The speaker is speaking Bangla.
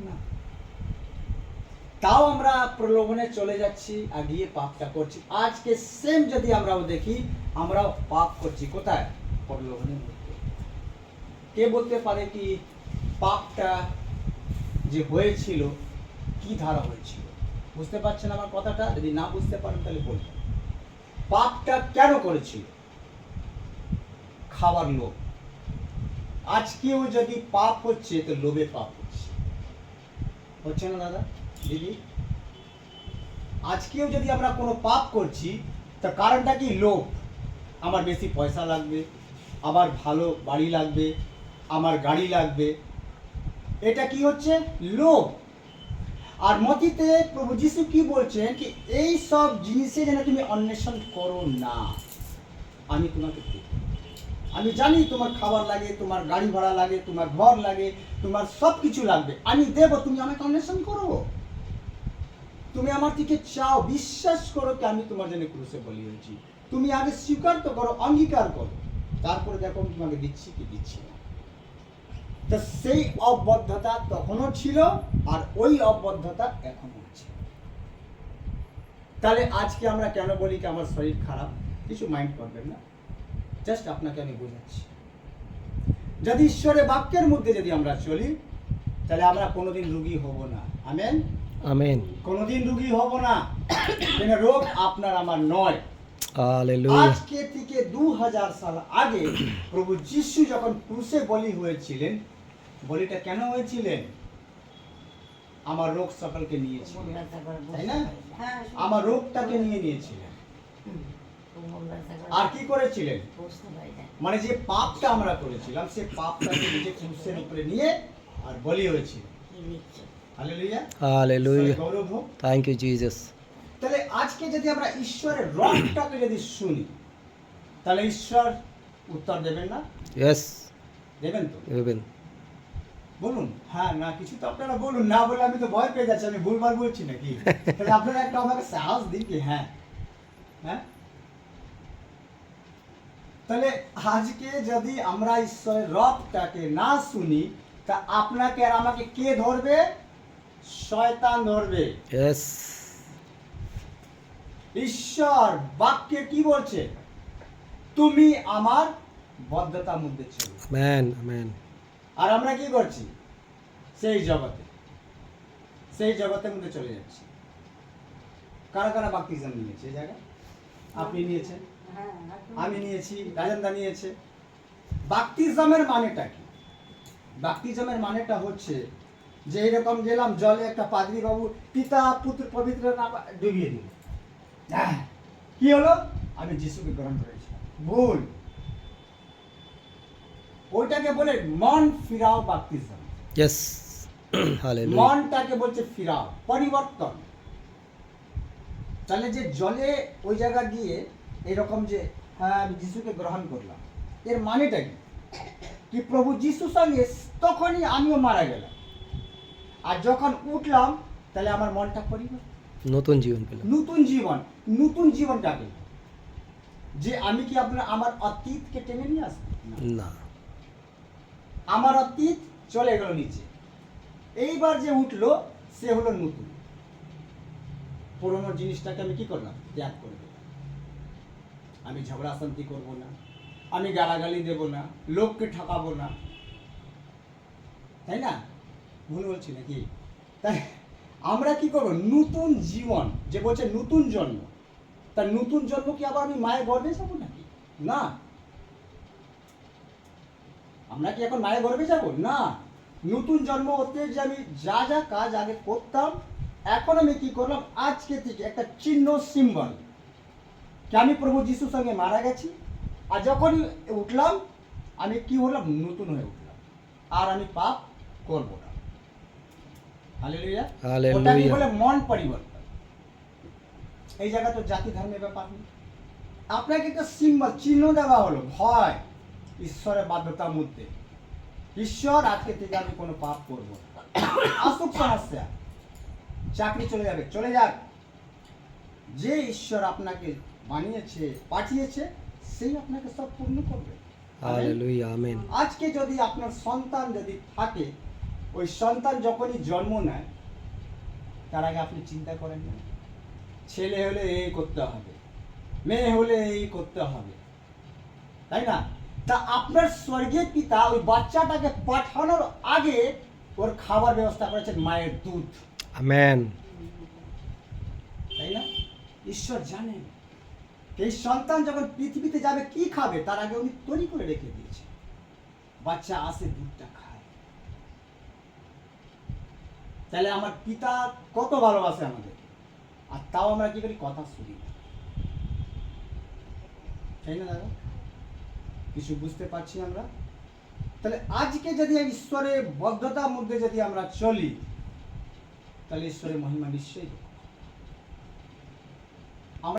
না। তাও আমরা প্রলোভনে চলে যাচ্ছি, আর গিয়ে পাপটা করছি। আজকে সেম যদি আমরাও দেখি, আমরাও পাপ করছি কোথায়? প্রলোভনের মধ্যে। কে বলতে পারে কি পাপটা যে হয়েছিল কি ধারা হয়েছিল? বুঝতে পারছেন আমার কথাটা? যদি না বুঝতে পারেন তাহলে বলবেন। পাপটা কেন করেছিল? খাওয়ার লোভ। আজকেও যদি পাপ হচ্ছে তো লোভে পাপ হচ্ছে না দাদা দিদি? আজকেও যদি আমরা কোনো পাপ করছি তার কারণটা কি? লোভ। আমার বেশি পয়সা লাগবে, আমার ভালো বাড়ি লাগবে, আমার গাড়ি লাগবে। এটা কি হচ্ছে? লোভ। আর মতিতে প্রভু যিশু কি বলছেন কি এই সব জিনিসে যেন তুমি অন্বেষণ করো না। আমি তোমাকে দেব। আমি জানি তোমার খাবার লাগে, তোমার গাড়ি ভাড়া লাগে, তোমার ঘর লাগে, তোমার সব কিছু লাগবে, আমি দেব। তুমি আমাকে অন্বেষণ করো, তুমি আমার দিকে চাও, বিশ্বাস করো কি আমি তোমার জন্য ক্রুশে বলি হয়েছি। তুমি আগে স্বীকার তো করো, অঙ্গীকার করো, তারপরে দেখো আমি তোমাকে দিচ্ছি কি দিচ্ছি না। তো সেই অবদ্ধতা তখনও ছিল, আর ওই অবদ্ধতা এখনো আছে। তাহলে আজকে আমরা কেন বলি কি আমার শরীর খারাপ? কিছু মাইন্ড করবেন না, জাস্ট আপনাকে আমি বোঝাচ্ছি। যদি ঈশ্বরের বাক্যের মধ্যে যদি আমরা চলি তাহলে আমরা কোনোদিন রোগী হব না। Amen amen. কোনোদিন রোগী হব না। কেন? রোগ আপনার আমার নয়। হালেলুয়া। আজকে থেকে 2000 সাল আগে প্রভু যিশু যখন ক্রুশে বলি হয়েছিলেন, বলিটা কেন হয়েছিলেন? আমার রোগ সকলকে নিয়েছিলেন, তাই না? আমার রোগটাকে নিয়ে নিয়েছিলেন। আর কি করেছিলেন? মানে যে পাপটা আমরা করেছিলাম সে পাপটাকে নিজে ক্রুশের উপরে নিয়ে আর বলি হয়েছিল। হালেলুয়া। হালেলুয়া। গৌরব হোক। Thank you Jesus. তাহলে আজকে যদি আমরা ঈশ্বরের রবটাকে যদি শুনি তাহলে ঈশ্বর উত্তর দেবেন না? ইয়েস, দেবেন তো? দেবেন। বলুন হ্যাঁ না, কিছু তো আপনারা বলুন। না বলে আমি তো ভয় পেয়ে যাচ্ছি, আমি ভুলভাল বলছি নাকি? তাহলে আপনারা একটা আমাকে সাহস দিন কি হ্যাঁ হ্যাঁ। তাহলে আজকে যদি আমরা ঈশ্বরের রবটাকে না শুনি তা আপনাকে আর আমাকে কে ধরবে? শয়তান ধরবে। ইয়েস। ঈশ্বর বাক্যে কি বলছে? তুমি আমার বদ্ধতার মধ্যে ছিল। Amen amen. আর আমরা কি করছি? সেই জগতের মধ্যে চলে যাচ্ছি। কারা কারা বাপ্তিস্ম নিয়েছে এই জায়গায়? আপনি নিয়েছেন, আমি নিয়েছি, রাজেন্দা নিয়েছে। বাপ্তিস্মের মানেটা কি? বাপ্তিস্মের মানেটা হচ্ছে যে এরকম গেলাম জলে, একটা পাদ্রী বাবু পিতা পুত্র পবিত্র নাম ডুবিয়ে দিল। কি হলো? আমি যিশুকে গ্রহণ করেছি। ভুল। ওইটাকে বলে মন ফিরাও বাপ্তিস্ম। ইয়েস। হালেলুয়া। মনটাকে বলছে ফিরাও, পরিবর্তন। তাহলে যে জলে ওই জায়গা গিয়ে এরকম যে হ্যাঁ আমি যিশুকে গ্রহণ করলাম, এর মানেটা কি? কি প্রভু যিশুর সঙ্গে তখনই আমিও মারা গেলাম, আর যখন উঠলাম তাহলে আমার মনটা পরিবর্তন, নতুন জীবন পেলাম। নতুন জীবন। নতুন জীবনটা পেলাম যে আমি কি আপনার আমার অতীতকে টেনে নিয়ে আসবো না। আমার অতীত চলে গেল নিচে, এইবার যে উঠলো সে হলো নতুন। পুরোনো জিনিসটাকে আমি কি করলাম? ত্যাগ করে দিলাম। আমি ঝগড়া শান্তি করব না, আমি গালাগালি দেব না, লোককে ঠকাবো না, তাই না? ভুল বলছি নাকি? তাই আমরা কি করবো? নতুন জীবন যে বলছে নতুন জন্ম, তার নতুন জন্ম কি আবার আমি মায়ের গর্ভে যাবো নাকি? না। আমরা কি এখন মায়ের গর্ভে যাব? না। নতুন জন্ম হতে যে আমি যা যা কাজ আগে করতাম এখন আমি কি করলাম? আজকে থেকে একটা চিহ্ন, সিম্বল কি আমি প্রভু যিশুর সঙ্গে মারা গেছি, আর যখনই উঠলাম আমি কি হলাম? নতুন হয়ে উঠলাম, আর আমি পাপ করব না। হালেলুয়া। ওটা কি বলে? মন পরিবর্তন। এই জায়গা তো জাতি ধর্মের ব্যাপার নেই। আপনাকে একটা সিম্বল, চিহ্ন দেওয়া হলো, ভয় ঈশ্বরের বাধ্যতার মধ্যে। ঈশ্বর আজকে থেকে আমি কোনো পাপ করব না। আসুক সমস্যা, চাকরি চলে যাবে, চলে যাক। যে ঈশ্বর আপনাকে বানিয়েছে, পাঠিয়েছে, সেই আপনাকে সব পূর্ণ করবে। হালেলুয়া। আমেন। আজকে যদি আপনার সন্তান যদি থাকে ওই সন্তান যখনই জন্ম নেয় তার আগে আপনি চিন্তা করেন না ছেলে হলে এই করতে হবে, মেয়ে হলে এই করতে হবে, তাই না? তা আপনার স্বর্গীয় পিতা ওই বাচ্চাটাকে পাঠানোর আগে ওর খাবার ব্যবস্থা করেছেন মায়ের দুধ, আমেন। তাই না? ঈশ্বর জানেন এই সন্তান যখন পৃথিবীতে যাবে কি খাবে তার আগে উনি তৈরি করে রেখে দিয়েছে। বাচ্চা আসে দুধটা খায়। তাহলে আমার পিতা কত ভালোবাসে আমাদের, আর তাও আমরা কি করি, কথা শুনি না, তাই না দাদা? কিছু বুঝতে পারছি আমরা? তাহলে আজকে যদি ঈশ্বরের বদ্ধতার মধ্যে যদি আমরা চলি তাহলে ঈশ্বরের মহিমা নিশ্চয়ই